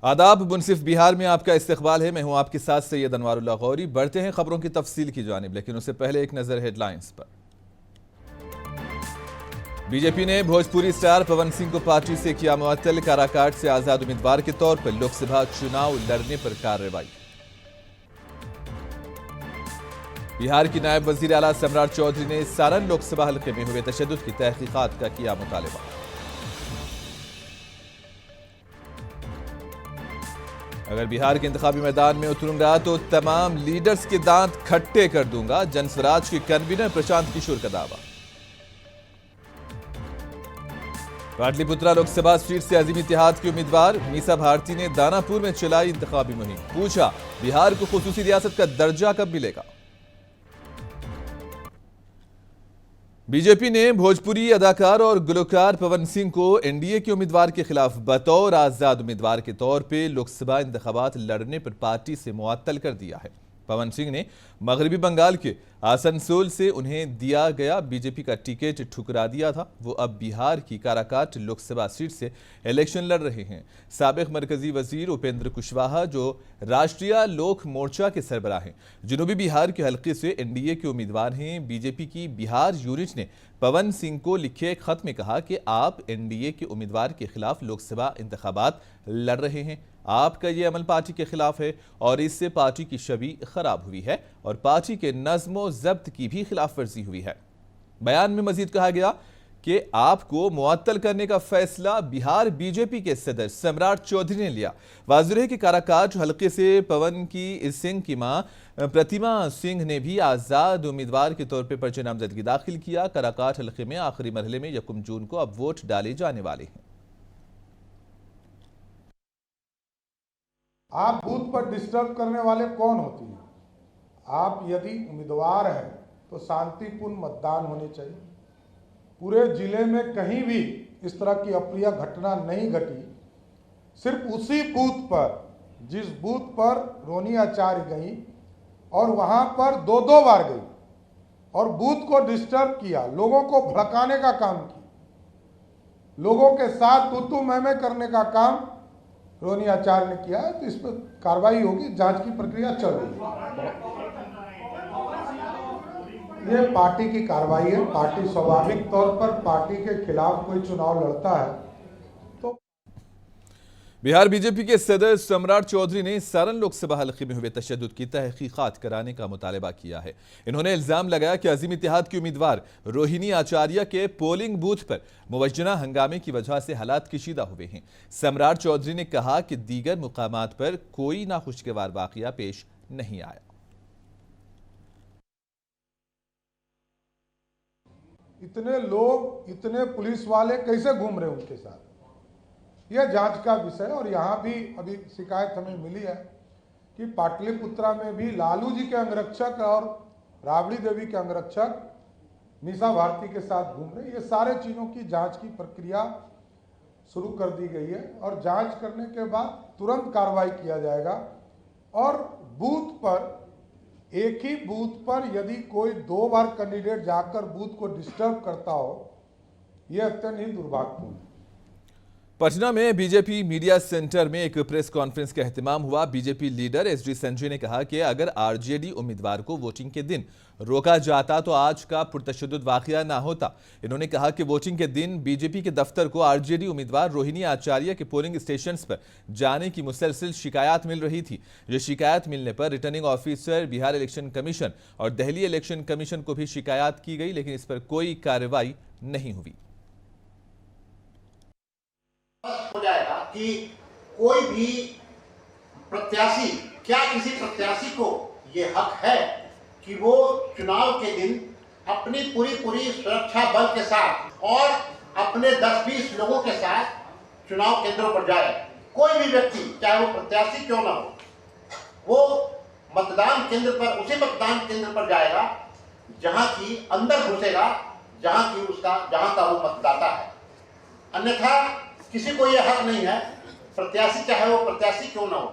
आदाब। मुनसिफ बिहार में आपका इस्तकबाल है। मैं हूं आपके साथ सैयद अनवारुल्लाह गौरी। बढ़ते हैं खबरों की तफसील की जानिब, लेकिन उससे पहले एक नजर हेडलाइंस पर। बीजेपी ने भोजपुरी स्टार पवन सिंह को पार्टी से किया मुअत्तल। काराकाट से आजाद उम्मीदवार के तौर पर लोकसभा चुनाव लड़ने पर कार्रवाई। बिहार की नायब वजीर आला सम्राट चौधरी ने सारण लोकसभा हल्के में हुए तशद्दुद की तहकीकात का किया मुतालबा। अगर बिहार के इंतखाबी मैदान में उतरूंगा तो तमाम लीडर्स के दांत खट्टे कर दूंगा, जनस्वराज के कन्वीनर प्रशांत किशोर का दावा। पाटलिपुत्रा लोकसभा सीट से अजीम इत्तेहाद के उम्मीदवार मीसा भारती ने दानापुर में चलाई इंतखाबी मुहिम। पूछा, बिहार को खुसूसी रियासत का दर्जा कब मिलेगा। बीजेपी ने भोजपुरी अदाकार और गुलकार पवन सिंह को एनडीए के उम्मीदवार के खिलाफ बतौर आजाद उम्मीदवार के तौर पे लोकसभा इंतखाबात लड़ने पर पार्टी से मुअत्तल कर दिया है। पवन सिंह ने मगरबी बंगाल के आसनसोल से उन्हें दिया गया बीजेपी का टिकट ठुकरा दिया था। वो अब बिहार की काराकाट लोकसभा सीट से इलेक्शन लड़ रहे हैं। साबिक मरकजी वजीर उपेंद्र कुशवाहा, जो राष्ट्रीय लोक मोर्चा के सरबराह हैं, जनूबी बिहार के हल्के से एनडीए के उम्मीदवार हैं। बीजेपी की बिहार यूनिट ने पवन सिंह को लिखे खत में कहा कि आप एनडीए के उम्मीदवार के खिलाफ लोकसभा इंतखाबात लड़ रहे हैं। आपका ये अमल पार्टी के खिलाफ है और इससे पार्टी की छवि खराब हुई है और पार्टी के नज्म जब्त की भी खिलाफ वर्जी हुई है। बयान में मजीद कहा गया कि आपको मुअत्तल करने का फैसला बिहार बीजेपी के सदर सम्राट चौधरी ने लिया। वाज़ेह है कि काराकाट हल्के से पवन की सिंह की मां प्रतिमा सिंह ने भी आजाद उम्मीदवार के तौर पर पर्चे नामजदगी दाखिल किया। काराकाट हल्के में आखिरी मरहले में 1 जून को अब वोट डाले जाने वाले हैं। आप बूथ पर डिस्टर्ब करने वाले कौन होती हैं? आप यदि उम्मीदवार हैं तो शांतिपूर्ण मतदान होने चाहिए। पूरे जिले में कहीं भी इस तरह की अप्रिय घटना नहीं घटी। सिर्फ उसी बूथ पर, जिस बूथ पर रोनी आचार्य गई और वहां पर 2-2 बार गई और बूथ को डिस्टर्ब किया, लोगों को भड़काने का काम किया, लोगों के साथ तू मैं करने का काम रोनी आचार्य ने किया है, तो इस पर कार्रवाई होगी। जांच की प्रक्रिया चल रही है। ये पार्टी की कार्रवाई है। पार्टी स्वाभाविक तौर पर पार्टी के खिलाफ कोई चुनाव लड़ता है तो। बिहार बीजेपी के सदर सम्राट चौधरी ने सारण लोकसभा हल्के में हुए तशद्दुद की तहकीकात कराने का मुतालबा किया है। इन्होंने इल्जाम लगाया कि अजीम इत्तेहाद की उम्मीदवार रोहिणी आचार्य के पोलिंग बूथ पर मुवज्जना हंगामे की वजह से हालात कशीदा हुए हैं। सम्राट चौधरी ने कहा कि दीगर मुकामात पर कोई नाखुशगवार वाकया पेश नहीं आया। इतने लोग, इतने पुलिस वाले कैसे घूम रहे उनके साथ, यह जांच का विषय है। और यहाँ भी अभी शिकायत हमें मिली है कि पाटलिपुत्रा में भी लालू जी के अंगरक्षक और राबड़ी देवी के अंगरक्षक मीसा भारती के साथ घूम रहे। ये सारे चीज़ों की जांच की प्रक्रिया शुरू कर दी गई है और जांच करने के बाद तुरंत कार्रवाई किया जाएगा। और बूथ पर, एक ही बूथ पर यदि कोई 2 बार कैंडिडेट जाकर बूथ को डिस्टर्ब करता हो, यह अत्यंत ही दुर्भाग्यपूर्ण है। पटना में बीजेपी मीडिया सेंटर में एक प्रेस कॉन्फ्रेंस का एहतमाम हुआ। बीजेपी लीडर एसडी संजय ने कहा कि अगर आरजेडी उम्मीदवार को वोटिंग के दिन रोका जाता तो आज का पुरतशद्दुद वाकया ना होता। इन्होंने कहा कि वोटिंग के दिन बीजेपी के दफ्तर को आरजेडी उम्मीदवार रोहिणी आचार्य के पोलिंग स्टेशन पर जाने की मुसलसल शिकायत मिल रही थी। ये शिकायत मिलने पर returning officer, Bihar election commission और दिल्ली इलेक्शन कमीशन को भी शिकायत की गई, लेकिन इस पर कोई कार्रवाई नहीं हुई। हो जाएगा कि कोई भी प्रत्याशी, क्या किसी प्रत्याशी को ये हक है कि वो चुनाव के दिन अपनी पूरी सुरक्षा बल के साथ और अपने 10-20 लोगों के साथ चुनाव केंद्रों पर जाए। कोई भी व्यक्ति, चाहे वो प्रत्याशी क्यों ना हो, वो मतदान केंद्र पर, उसी मतदान केंद्र पर जाएगा जहां की अंदर घुसेगा, जहां का वो मतदाता है। अन्यथा किसी को यह हक नहीं है, प्रत्याशी चाहे वो प्रत्याशी क्यों ना हो,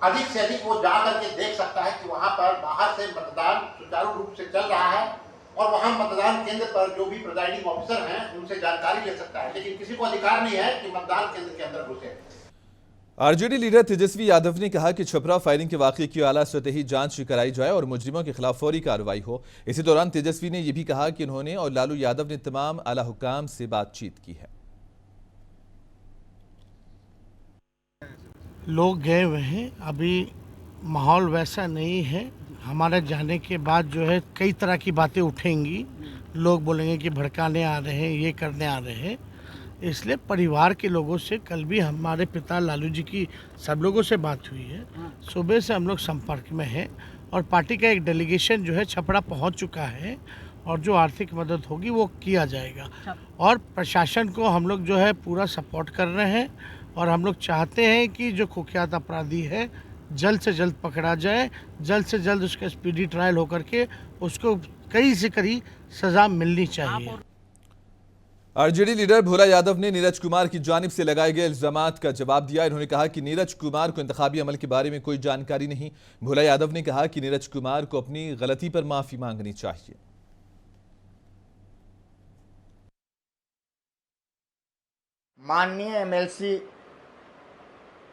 अधिक से अधिक वो जा करके देख सकता है कि वहां पर बाहर से मतदान सुचारू रूप से चल रहा है और वहां मतदान केंद्र पर जो भी प्रिजाइडिंग ऑफिसर हैं उनसे जानकारी ले सकता है, लेकिन किसी को अधिकार नहीं है कि मतदान केंद्र के अंदर घुसे। आरजेडी लीडर तेजस्वी यादव ने कहा कि छपरा फायरिंग के वाकये की आला सतही जांच कराई जाए और मुजरिमों के खिलाफ फौरी कार्रवाई हो। इसी दौरान तेजस्वी ने यह भी कहा कि उन्होंने और लालू यादव ने तमाम आला हुक्काम से बातचीत की है। लोग गए हुए हैं, अभी माहौल वैसा नहीं है। हमारे जाने के बाद जो है कई तरह की बातें उठेंगी, लोग बोलेंगे कि भड़काने आ रहे हैं, ये करने आ रहे हैं। इसलिए परिवार के लोगों से कल भी हमारे पिता लालू जी की सब लोगों से बात हुई है। सुबह से हम लोग संपर्क में हैं और पार्टी का एक डेलीगेशन जो है छपरा पहुंच चुका है और जो आर्थिक मदद होगी वो किया जाएगा। और प्रशासन को हम लोग जो है पूरा सपोर्ट कर रहे हैं और हम लोग चाहते हैं कि जो कुख्यात अपराधी है जल्द से जल्द पकड़ा जाए, जल्द से जल्द उसका स्पीडी ट्रायल होकर के उसको कड़ी से कड़ी सज़ा मिलनी चाहिए। आरजेडी लीडर भोला यादव ने नीरज कुमार की जानिब से लगाए गए इल्जामात का जवाब दिया। इन्होंने कहा कि नीरज कुमार को इंतखाबी अमल के बारे में कोई जानकारी नहीं। भोला यादव ने कहा कि नीरज कुमार को अपनी गलती पर माफी मांगनी चाहिए। माननीय एमएलसी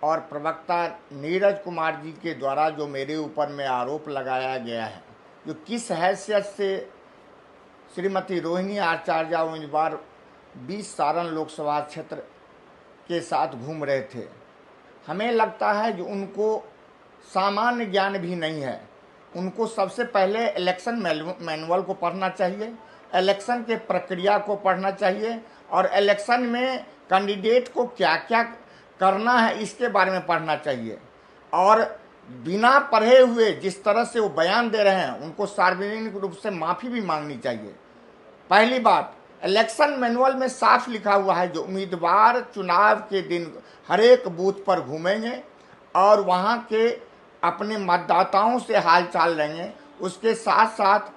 और प्रवक्ता नीरज कुमार जी के द्वारा जो मेरे ऊपर में आरोप लगाया गया है, जो किस हैसियत से श्रीमती रोहिणी आचार्य उम्मीदवार 20 सारण लोकसभा क्षेत्र के साथ घूम रहे थे, हमें लगता है कि उनको सामान्य ज्ञान भी नहीं है। उनको सबसे पहले इलेक्शन मैनुअल को पढ़ना चाहिए, इलेक्शन के प्रक्रिया को पढ़ना चाहिए और इलेक्शन में कैंडिडेट को क्या क्या करना है इसके बारे में पढ़ना चाहिए। और बिना पढ़े हुए जिस तरह से वो बयान दे रहे हैं उनको सार्वजनिक रूप से माफ़ी भी मांगनी चाहिए। पहली बात, इलेक्शन मैनुअल में साफ लिखा हुआ है जो उम्मीदवार चुनाव के दिन हर एक बूथ पर घूमेंगे और वहाँ के अपने मतदाताओं से हालचाल लेंगे। उसके साथ साथ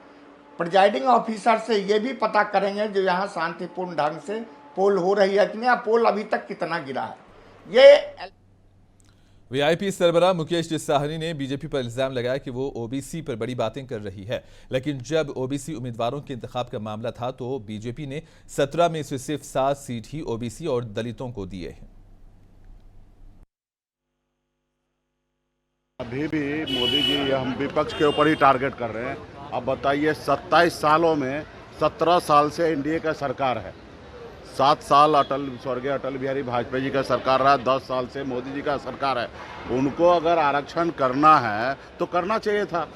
प्रिजाइडिंग ऑफिसर से ये भी पता करेंगे जो यहाँ शांतिपूर्ण ढंग से पोल हो रही है कि नहीं, पोल अभी तक कितना गिरा है। ये वीआईपी सरबराह मुकेश साहनी ने बीजेपी पर इल्जाम लगाया कि वो ओबीसी पर बड़ी बातें कर रही है, लेकिन जब ओबीसी उम्मीदवारों के इंतखाब का मामला था तो बीजेपी ने 17 में से सिर्फ 7 सीट ही ओबीसी और दलितों को दिए हैं। अभी भी मोदी जी हम विपक्ष के ऊपर ही टारगेट कर रहे हैं। अब बताइए 27 सालों में 17 साल से एनडीए का सरकार है, 7 साल स्वर्गीय अटल बिहारी वाजपेयी जी का सरकार रहा, 10 साल से मोदी जी का सरकार है। उनको अगर आरक्षण करना है तो करना चाहिए था।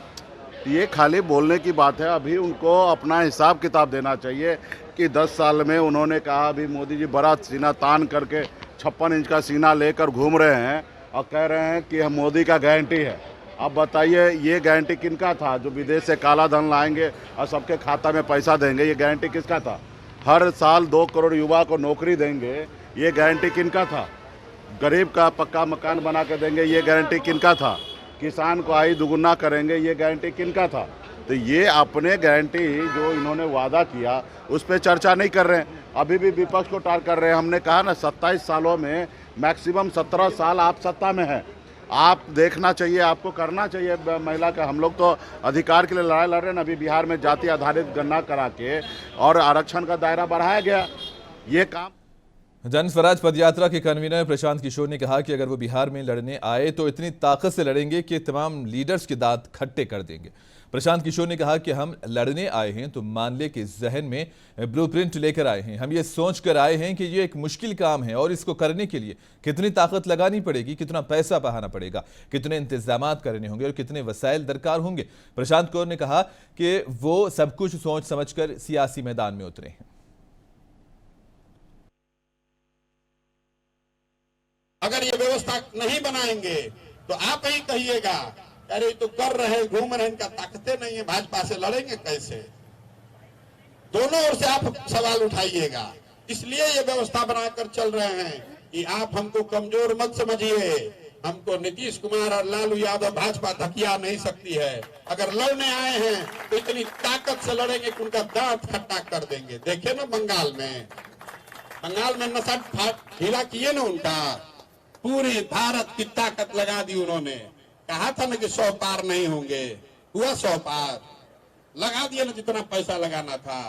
ये खाली बोलने की बात है। अभी उनको अपना हिसाब किताब देना चाहिए कि 10 साल में उन्होंने कहा, अभी मोदी जी बड़ा सीना तान करके 56 इंच का सीना लेकर घूम रहे हैं और कह रहे हैं कि हम मोदी का गारंटी है। अब बताइए ये गारंटी किनका था? जो विदेश से काला धन लाएंगे और सबके खाता में पैसा देंगे, ये गारंटी किसका था? हर साल 2 करोड़ युवा को नौकरी देंगे, ये गारंटी किनका था? गरीब का पक्का मकान बना के देंगे, ये गारंटी किनका था? किसान को आय दुगुना करेंगे, ये गारंटी किनका था? तो ये अपने गारंटी जो इन्होंने वादा किया उस पर चर्चा नहीं कर रहे हैं। अभी भी विपक्ष को टार कर रहे हैं। हमने कहा ना 27 सालों में मैक्सिमम 17 साल आप सत्ता में हैं। आप देखना चाहिए, आपको करना चाहिए महिला का। हम लोग तो अधिकार के लिए लड़ाई लड़ रहे हैं। अभी बिहार में जाति आधारित गणना करा के और आरक्षण का दायरा बढ़ाया गया। ये काम जन स्वराज पदयात्रा के कन्वीनर प्रशांत किशोर ने कहा कि अगर वो बिहार में लड़ने आए तो इतनी ताकत से लड़ेंगे कि तमाम लीडर्स के दांत खट्टे कर देंगे। प्रशांत किशोर ने कहा कि हम लड़ने आए हैं तो मान ले कि जहन में ब्लूप्रिंट लेकर आए हैं। हम ये सोच कर आए हैं कि ये एक मुश्किल काम है और इसको करने के लिए कितनी ताकत लगानी पड़ेगी, कितना पैसा बहाना पड़ेगा, कितने इंतजाम करने होंगे और कितने वसाइल दरकार होंगे। प्रशांत किशोर ने कहा कि वो सब कुछ सोच समझकर सियासी मैदान में उतरे हैं। अगर ये व्यवस्था नहीं बनाएंगे तो आप ही कहिएगा अरे तो कर रहे घूम रहे, इनका ताकतें नहीं है, भाजपा से लड़ेंगे कैसे? दोनों ओर से आप सवाल उठाइएगा। इसलिए ये व्यवस्था बनाकर चल रहे हैं कि आप हमको कमजोर मत समझिए। हमको नीतीश कुमार और लालू यादव भाजपा धकिया नहीं सकती है। अगर लड़ने आए हैं तो इतनी ताकत से लड़ेंगे कि उनका दांत खट्टा कर देंगे। देखे ना बंगाल में नशा ढीला किए ना, उनका पूरी भारत की ताकत लगा दी उन्होंने। कहा था ना कि 100 पार नहीं होंगे, हुआ 100 पार, लगा दिया ना जितना पैसा लगाना था।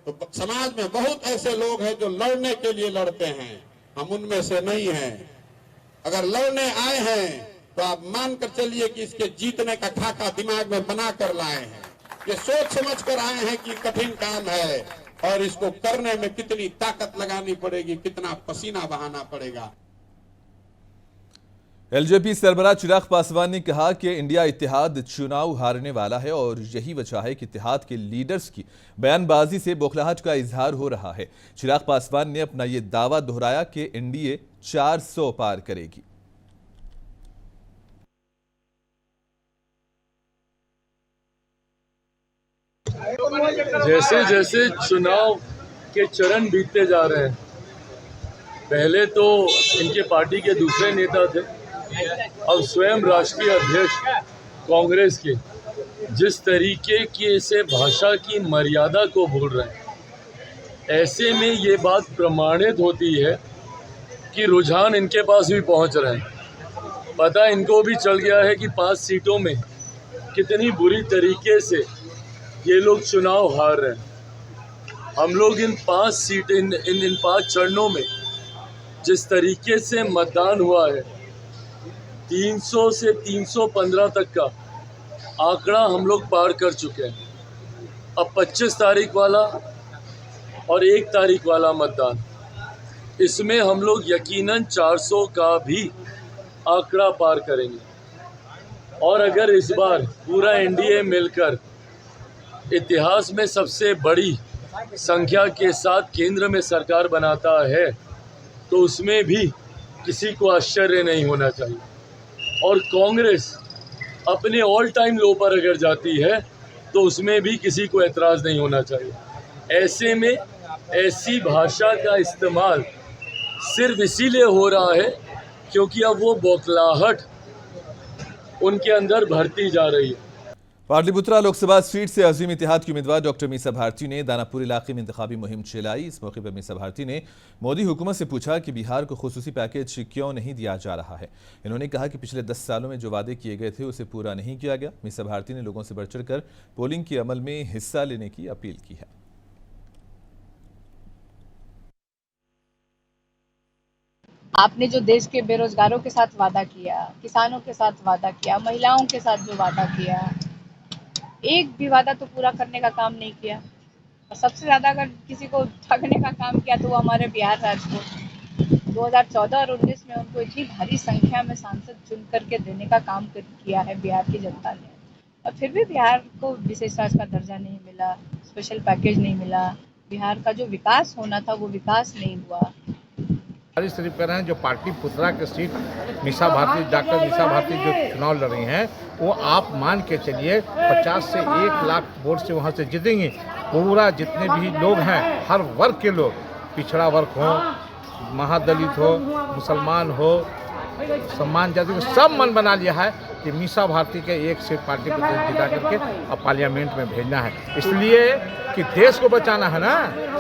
तो समाज में बहुत ऐसे लोग हैं जो लड़ने के लिए लड़ते हैं, हम उनमें से नहीं हैं। अगर लड़ने आए हैं तो आप मानकर चलिए कि इसके जीतने का खाका दिमाग में बना कर लाए हैं। ये सोच समझ कर आए हैं कि कठिन काम है और इसको करने में कितनी ताकत लगानी पड़ेगी, कितना पसीना बहाना पड़ेगा। एलजेपी सरबराह चिराग पासवान ने कहा कि इंडिया इत्तेहाद चुनाव हारने वाला है और यही वजह है कि इत्तेहाद के लीडर्स की बयानबाजी से बौखलाहट का इजहार हो रहा है। चिराग पासवान ने अपना ये दावा दोहराया कि एनडीए 400 पार करेगी। जैसे जैसे चुनाव के चरण बीतते जा रहे हैं, पहले तो इनके पार्टी के दूसरे नेता थे, अब स्वयं राष्ट्रीय अध्यक्ष कांग्रेस के जिस तरीके की से भाषा की मर्यादा को भूल रहे हैं, ऐसे में ये बात प्रमाणित होती है कि रुझान इनके पास भी पहुंच रहे हैं। पता इनको भी चल गया है कि 5 सीटों में कितनी बुरी तरीके से ये लोग चुनाव हार रहे हैं। हम लोग इन 5 सीट इन 5 चरणों में जिस तरीके से मतदान हुआ है, 300 से 315 तक का आंकड़ा हम लोग पार कर चुके हैं। अब 25 तारीख वाला और 1 तारीख वाला मतदान, इसमें हम लोग यकीनन 400 का भी आंकड़ा पार करेंगे। और अगर इस बार पूरा एनडीए मिलकर इतिहास में सबसे बड़ी संख्या के साथ केंद्र में सरकार बनाता है, तो उसमें भी किसी को आश्चर्य नहीं होना चाहिए। और कांग्रेस अपने ऑल टाइम लो पर अगर जाती है तो उसमें भी किसी को एतराज़ नहीं होना चाहिए। ऐसे में ऐसी भाषा का इस्तेमाल सिर्फ इसीलिए हो रहा है क्योंकि अब वो बौखलाहट उनके अंदर भरती जा रही है। पाटलिपुत्रा लोकसभा सीट से अजीम इत्तेहाद की उम्मीदवार डॉक्टर मीसा भारती ने दानापुर इलाके में इंतखाबी मुहिम चलाई। इस मौके पर मीसा भारती ने मोदी हुकूमत से पूछा कि बिहार को खुसूसी पैकेज क्यों नहीं दिया जा रहा है। इन्होंने कहा कि पिछले 10 सालों में जो वादे किए गए थे उसे पूरा नहीं किया गया। मीसा भारती ने लोगों से बढ़ चढ़कर पोलिंग के अमल में हिस्सा लेने की अपील की है। आपने जो देश के बेरोजगारों के साथ वादा किया, किसानों के साथ वादा किया, महिलाओं के साथ जो वादा किया, एक भी वादा तो पूरा करने का काम नहीं किया। और सबसे ज़्यादा अगर किसी को ठगने का काम किया तो वो हमारे बिहार राज्य को 2014 और 19 में उनको इतनी भारी संख्या में सांसद चुन करके देने का काम किया है बिहार की जनता ने, और फिर भी बिहार को विशेष राज्य का दर्जा नहीं मिला, स्पेशल पैकेज नहीं मिला। बिहार का जो विकास होना था वो विकास नहीं हुआ। शरीफ कर रहे हैं जो पाटलिपुत्रा की सीट मीसा भारती, डॉक्टर मीसा भारती जो चुनाव लड़ रही हैं, वो आप मान के चलिए 50 से 1 लाख वोट से वहाँ से जीतेंगे। पूरा जितने भी लोग हैं, हर वर्ग के लोग, पिछड़ा वर्ग हो, महादलित हो, मुसलमान हो, सम्मान जाति को, सब मन बना लिया है कि मीसा भारती के एक सीट पाटलिपुत्र जिता करके अब पार्लियामेंट में भेजना है। इसलिए कि देश को बचाना है ना,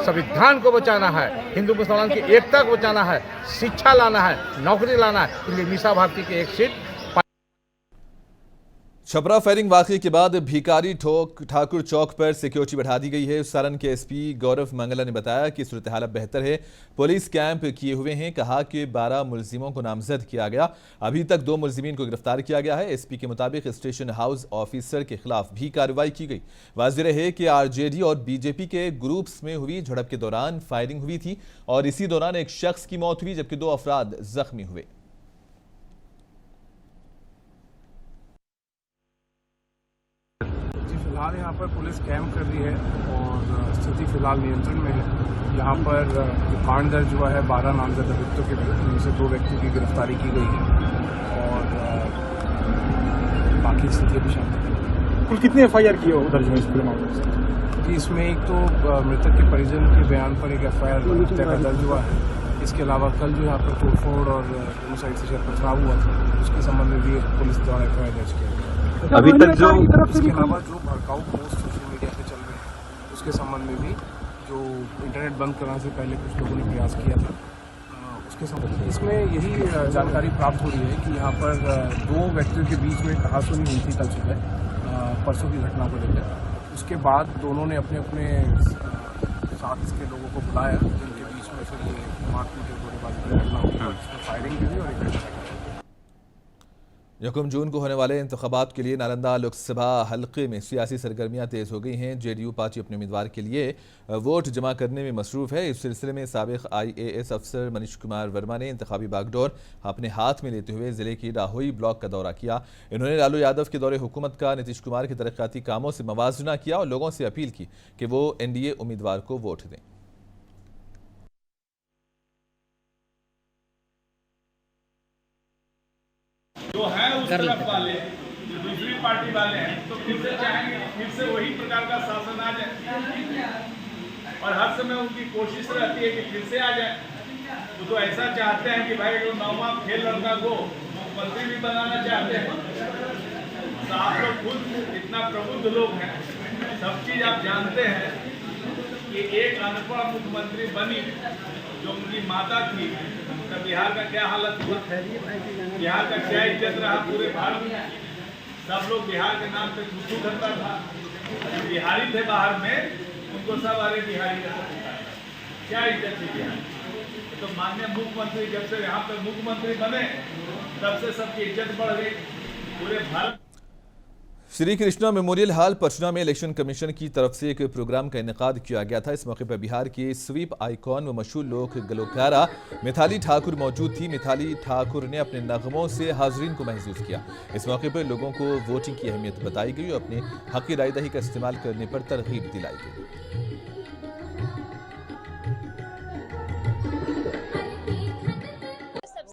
संविधान को बचाना है, हिंदू मुसलमान की एकता को बचाना है, शिक्षा लाना है, नौकरी लाना है। इसलिए मीसा भारती की एक सीट। छपरा फायरिंग वाकये के बाद भिकारी ठाकुर चौक पर सिक्योरिटी बढ़ा दी गई है। सारण के एसपी गौरव मंगला ने बताया कि सूरत हालत बेहतर है, पुलिस कैंप किए हुए हैं। कहा कि 12 मुलजिमों को नामजद किया गया, अभी तक 2 मुलजिमीन को गिरफ्तार किया गया है। एसपी के मुताबिक स्टेशन हाउस ऑफिसर के खिलाफ भी कार्रवाई की गई। वाज़ेह रहे कि आरजेडी और बीजेपी के ग्रुप्स में हुई झड़प के दौरान फायरिंग हुई थी और इसी दौरान एक शख्स की मौत हुई जबकि 2 अफराद जख्मी हुए। फिलहाल यहाँ पर पुलिस कैंप कर रही है और स्थिति फिलहाल नियंत्रण में है। यहाँ पर कांड दर्ज हुआ है 12 नामजद अभियुक्तों के विरुद्ध, जिनमें से 2 व्यक्तियों की गिरफ्तारी की गई है और बाकी स्थिति भी शांत है। कुल कितने FIR किए हो दर्ज हुए इस पूरे मामले से? जी, इसमें एक तो मृतक के परिजन के बयान पर एक FIR हत्या का दर्ज हुआ है। इसके अलावा कल जो यहाँ पर तोड़फोड़ और दोनों साइड से पथराव हुआ था, उसके संबंध में भी पुलिस द्वारा FIR दर्ज किया गया। अभी तक जो इसके अलावा जो भड़काऊ पोस्ट सोशल मीडिया पे चल रहे हैं, उसके संबंध में भी जो इंटरनेट बंद कराने से पहले कुछ लोगों ने प्रयास किया था, उसके संबंध में इसमें यही जानकारी प्राप्त हो रही है कि यहाँ पर 2 व्यक्तियों के बीच में कहासुनी हुई थी कल सुबह, परसों की घटना को लेकर। उसके बाद दोनों ने अपने अपने साथ के लोगों को बुलाया, जिनके बीच में फिर ये मारपीट गोलीबारी की घटना हुई, फायरिंग की भी और एक यकम जून को होने वाले इंतखाबात के लिए नालंदा लोकसभा हल्के में सियासी सरगर्मियां तेज हो गई हैं। जेडीयू पार्टी अपने उम्मीदवार के लिए वोट जमा करने में मसरूफ है। इस सिलसिले में साबिक IAS अफसर मनीष कुमार वर्मा ने इंतखाबी बागडोर अपने हाथ में लेते हुए जिले की डाहोई ब्लॉक का दौरा किया। इन्होंने लालू यादव के दौरे हुकूमत का नीतीश कुमार के तरक्याती कामों से मवाजना किया और लोगों से अपील की कि वो NDA उम्मीदवार को वोट दें। जो है उस तरफ वाले जो दूसरी पार्टी वाले हैं तो फिर से चाहेंगे फिर से वही प्रकार का शासन आ जाए और हर समय उनकी कोशिश रहती है कि फिर से आ जाए। तो ऐसा चाहते हैं कि भाई जो नौवां फेल लड़का को मुख्यमंत्री भी बनाना चाहते हैं। तो आप लोग खुद इतना प्रबुद्ध लोग हैं, सब चीज आप जानते हैं कि एक अनपढ़ मुख्यमंत्री बनी जो उनकी माता थी, तो बिहार का क्या हालत हुआ, बिहार का क्या इज्जत रहा पूरे भारत में। सब लोग बिहार के नाम पे खुशबू करता था, बिहारी थे बाहर में उनको सब अरे बिहारी का क्या इज्जत थी बिहार। तो माननीय मुख्यमंत्री जब से यहाँ पे मुख्यमंत्री बने तब से सबकी इज्जत बढ़ गई पूरे भारत। श्री कृष्णा मेमोरियल हॉल पटना में इलेक्शन कमीशन की तरफ से एक प्रोग्राम का इनेकाद किया गया था। इस मौके पर बिहार की स्वीप आइकॉन व मशहूर लोक गलोकारा मिताली ठाकुर मौजूद थी। मिताली ठाकुर ने अपने नगमों से हाजरीन को महसूस किया। इस मौके पर लोगों को वोटिंग की अहमियत बताई गई और अपने हक राय दही का इस्तेमाल करने पर तरगीब दिलाई गई।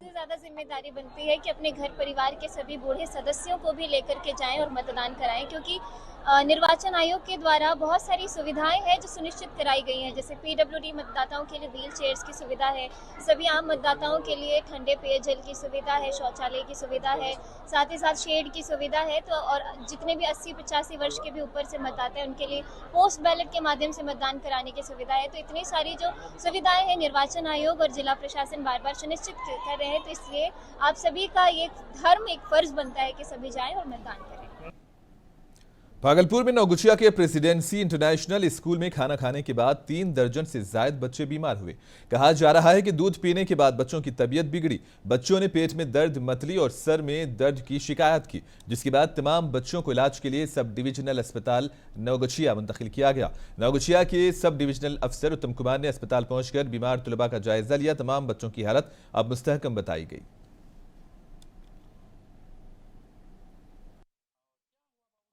ज़्यादा जिम्मेदारी बनती है कि अपने घर परिवार के सभी बूढ़े सदस्यों को भी लेकर के जाएं और मतदान कराएं, क्योंकि निर्वाचन आयोग के द्वारा बहुत सारी सुविधाएं हैं जो सुनिश्चित कराई गई हैं। जैसे PWD मतदाताओं के लिए व्हील चेयर्स की सुविधा है, सभी आम मतदाताओं के लिए ठंडे पेयजल की सुविधा है, शौचालय की सुविधा है, साथ ही साथ शेड की सुविधा है। तो और जितने भी 80-85 वर्ष के भी ऊपर से मतदाता हैं उनके लिए पोस्ट बैलेट के माध्यम से मतदान कराने की सुविधा है। तो इतनी सारी जो सुविधाएं हैं निर्वाचन आयोग और जिला प्रशासन बार बार सुनिश्चित कर रहे हैं। तो इसलिए आप सभी का ये धर्म एक फर्ज बनता है कि सभी जाएं और मतदान करें। भागलपुर में नवगछिया के प्रेसिडेंसी इंटरनेशनल स्कूल में खाना खाने के बाद 3 दर्जन से ज्यादा बच्चे बीमार हुए। कहा जा रहा है कि दूध पीने के बाद बच्चों की तबीयत बिगड़ी। बच्चों ने पेट में दर्द, मतली और सर में दर्द की शिकायत की, जिसके बाद तमाम बच्चों को इलाज के लिए सब डिविजनल अस्पताल नवगछिया मुंतकिल किया गया। नवगछिया के सब डिविजनल अफसर उत्तम कुमार ने अस्पताल पहुंचकर बीमार तलबा का जायजा लिया। तमाम बच्चों की हालत अब मुस्तहकम बताई गई।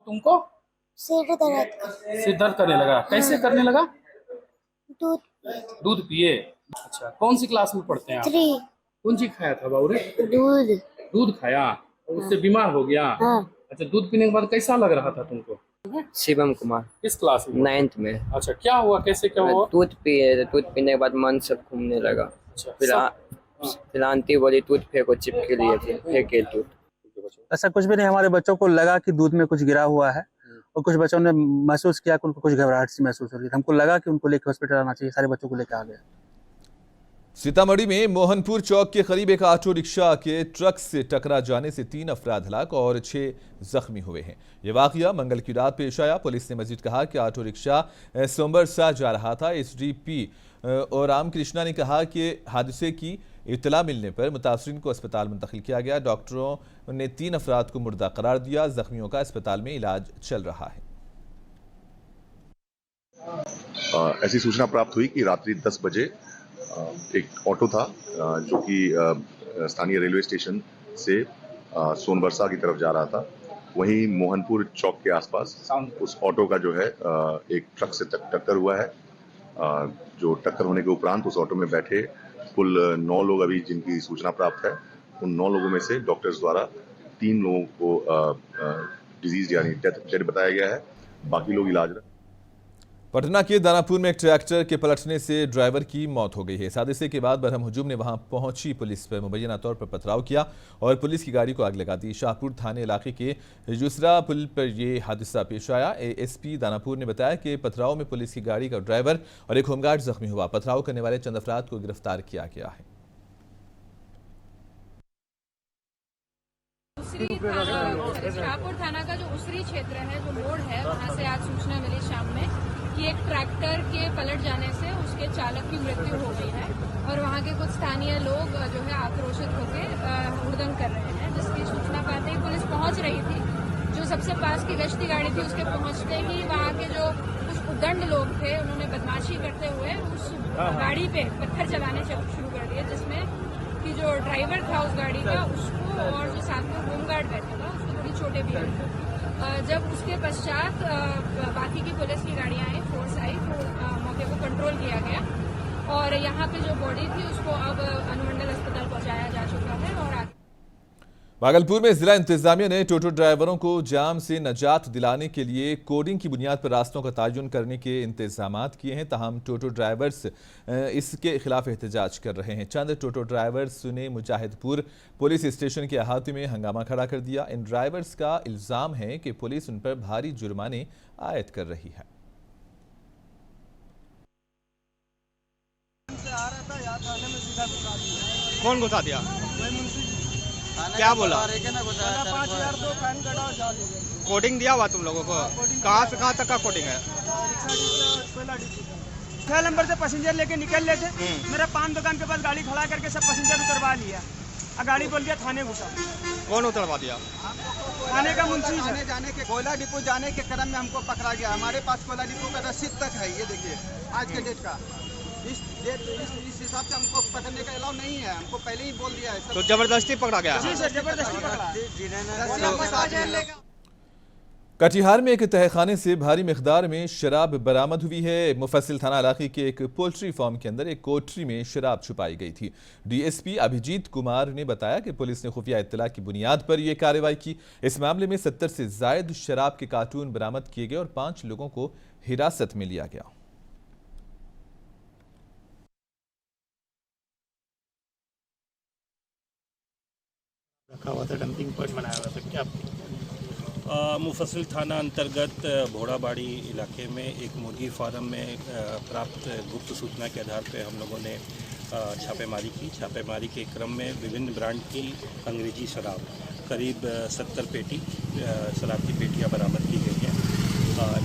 तुमको सिर दर्द करने लगा? कैसे करने लगा? दूध पिए? अच्छा, कौन सी क्लास में पढ़ते हैं आप? 3। कौन सी खाया था बाबू रे? दूध खाया और उससे बीमार हो गया? हाँ। अच्छा, दूध पीने के बाद कैसा लग रहा था तुमको? शिवम कुमार। किस क्लास में? 9th में। अच्छा, क्या हुआ, कैसे क्या हुआ? दूध पीने के बाद मन सब घूमने लगा। अच्छा, फिर आंटी बोली दूध फेंको, चिपके लिए फेंके दूध। ऐसा कुछ भी नहीं, हमारे बच्चों को लगा कि दूध में कुछ गिरा हुआ है और कुछ बच्चों ने महसूस किया कि उनको कुछ घबराहट सी महसूस हो रही है। हमको लगा कि उनको लेकर हॉस्पिटल आना चाहिए, सारे बच्चों को लेकर आ गए। सीतामढ़ी में मोहनपुर चौक के करीब एक ऑटो रिक्शा के ट्रक से टकरा जाने से 3 अफराद हलाक और 6 जख्मी हुए हैं। यह वाकया मंगल की रात पेश आया। पुलिस ने मजीद कहा कि ऑटो रिक्शा सोमबरसा जा रहा था। SDP और रामकृष्णा ने कहा कि हादसे की इत्तला मिलने पर मुतासरीन को अस्पताल मुंतकिल किया गया। डॉक्टरों ने 3 अफराद को मुर्दा करार दिया। जख्मियों का अस्पताल में इलाज चल रहा है। ऐसी सूचना प्राप्त हुई कि रात्रि 10 बजे एक ऑटो था जो कि स्थानीय रेलवे स्टेशन से सोनबरसा की तरफ जा रहा था। वहीं मोहनपुर चौक के आसपास उस ऑटो का जो है एक ट्रक से टक्कर हुआ है। जो टक्कर होने के उपरांत उस ऑटो में बैठे कुल 9 लोग अभी जिनकी सूचना प्राप्त है, उन 9 लोगों में से डॉक्टर्स द्वारा 3 लोगों को डिजीज यानी डेड बताया गया है। बाकी लोग इलाज। पटना के दानापुर में एक ट्रैक्टर के पलटने से ड्राइवर की मौत हो गई है। इस हादसे के बाद बरहम हुजूम ने वहां पहुंची पुलिस पर मुबैना तौर पर पथराव किया और पुलिस की गाड़ी को आग लगा दी। शाहपुर थाने इलाके के यूसरा पुल पर यह हादसा पेश आया। ASP दानापुर ने बताया कि पथराव में पुलिस की गाड़ी का ड्राइवर और एक होमगार्ड जख्मी हुआ। पथराव करने वाले चंद अफराद को गिरफ्तार किया गया है। शाहपुर थाना का जो उसरी क्षेत्र है, जो मोड़ है, वहाँ से आज सूचना मिली शाम में कि एक ट्रैक्टर के पलट जाने से उसके चालक की मृत्यु हो गई है और वहाँ के कुछ स्थानीय लोग जो है आक्रोशित होकर हुड़दंग कर रहे हैं, जिसकी सूचना पाते ही पुलिस पहुँच रही थी। जो सबसे पास की गश्ती गाड़ी थी उसके पहुँचते ही वहाँ के जो कुछ उद्दंड लोग थे उन्होंने बदमाशी करते हुए उस गाड़ी पे पत्थर चलाने शुरू कर दिए, जिसमें कि जो ड्राइवर था उस गाड़ी का उसको और जो साथ में होमगार्ड बैठा था उसको थोड़ी चोटें भी आई। जब उसके पश्चात बाकी की पुलिस की गाड़ियाँ आई, फोर्स आई, तो मौके को कंट्रोल किया गया और यहाँ पे जो बॉडी थी उसको अब अनुमंडल अस्पताल पहुँचाया जा चुका है। और भागलपुर में जिला इंतजामिया ने टोटो ड्राइवरों को जाम से नजात दिलाने के लिए कोडिंग की बुनियाद पर रास्तों का तयन करने के इंतजामात किए हैं। ताहम टोटो ड्राइवर्स इसके खिलाफ एहतजाज कर रहे हैं। चंद टोटो ड्राइवर्स ने मुजाहिदपुर पुलिस स्टेशन के अहाते में हंगामा खड़ा कर दिया। इन ड्राइवर्स का इल्जाम है कि पुलिस उन पर भारी जुर्माने आयद कर रही है। कौन घुसा दिया? क्या बोला? 5,000 कोडिंग दिया हुआ तुम लोगों को? कहाँ से कहाँ तक का कोडिंग है? 6 नंबर से पैसेंजर लेके निकल रहे थे, मेरा पान दुकान के पास गाड़ी खड़ा करके सब पैसेंजर उतरवा लिया और गाड़ी बोल दिया थाने घुसा। कौन उतरवा दिया? थाने का मुंशी जाने के कोयला डिपो जाने के क्रम में हमको पकड़ा गया। हमारे पास कोयला डिपो का रसीद तक है, ये देखिए आज के डेट का। इस हिसाब से हमको पकड़ने का अलाउ नहीं है, हमको पहले ही बोल दिया है। तो जबरदस्ती पकड़ा गया? जी सर, जबरदस्ती पकड़ा। कटिहार में एक तहखाने से भारी मिकदार में शराब बरामद हुई है। मुफस्सिल थाना इलाके के एक पोल्ट्री फार्म के अंदर एक कोठरी में शराब छुपाई गई थी। डीएसपी अभिजीत कुमार ने बताया कि पुलिस ने खुफिया इत्तला की बुनियाद पर यह कार्रवाई की। इस मामले में 70 से जायद शराब के कार्टून बरामद किए गए और 5 लोगों को हिरासत में लिया गया। रखा हुआ था, डंपिंग पॉइंट बनाया हुआ था। क्या मुफस्सिल थाना अंतर्गत भोड़ाबाड़ी इलाके में एक मुर्गी फार्म में प्राप्त गुप्त सूचना के आधार पर हम लोगों ने छापेमारी की। छापेमारी के क्रम में विभिन्न ब्रांड की अंग्रेजी शराब करीब 70 पेटी शराब की पेटियां बरामद की गई हैं।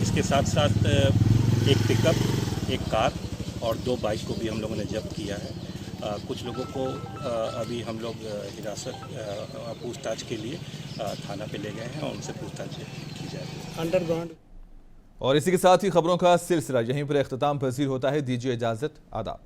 इसके साथ साथ एक पिकअप, एक कार और 2 बाइक को भी हम लोगों ने जब्त किया है। कुछ लोगों को अभी हम लोग हिरासत पूछताछ के लिए थाना पे ले गए हैं और उनसे पूछताछ की जाएगी। अंडरग्राउंड। और इसी के साथ ही खबरों का सिलसिला यहीं पर इख्तिताम पजीर होता है। दीजिए इजाजत, आदाब।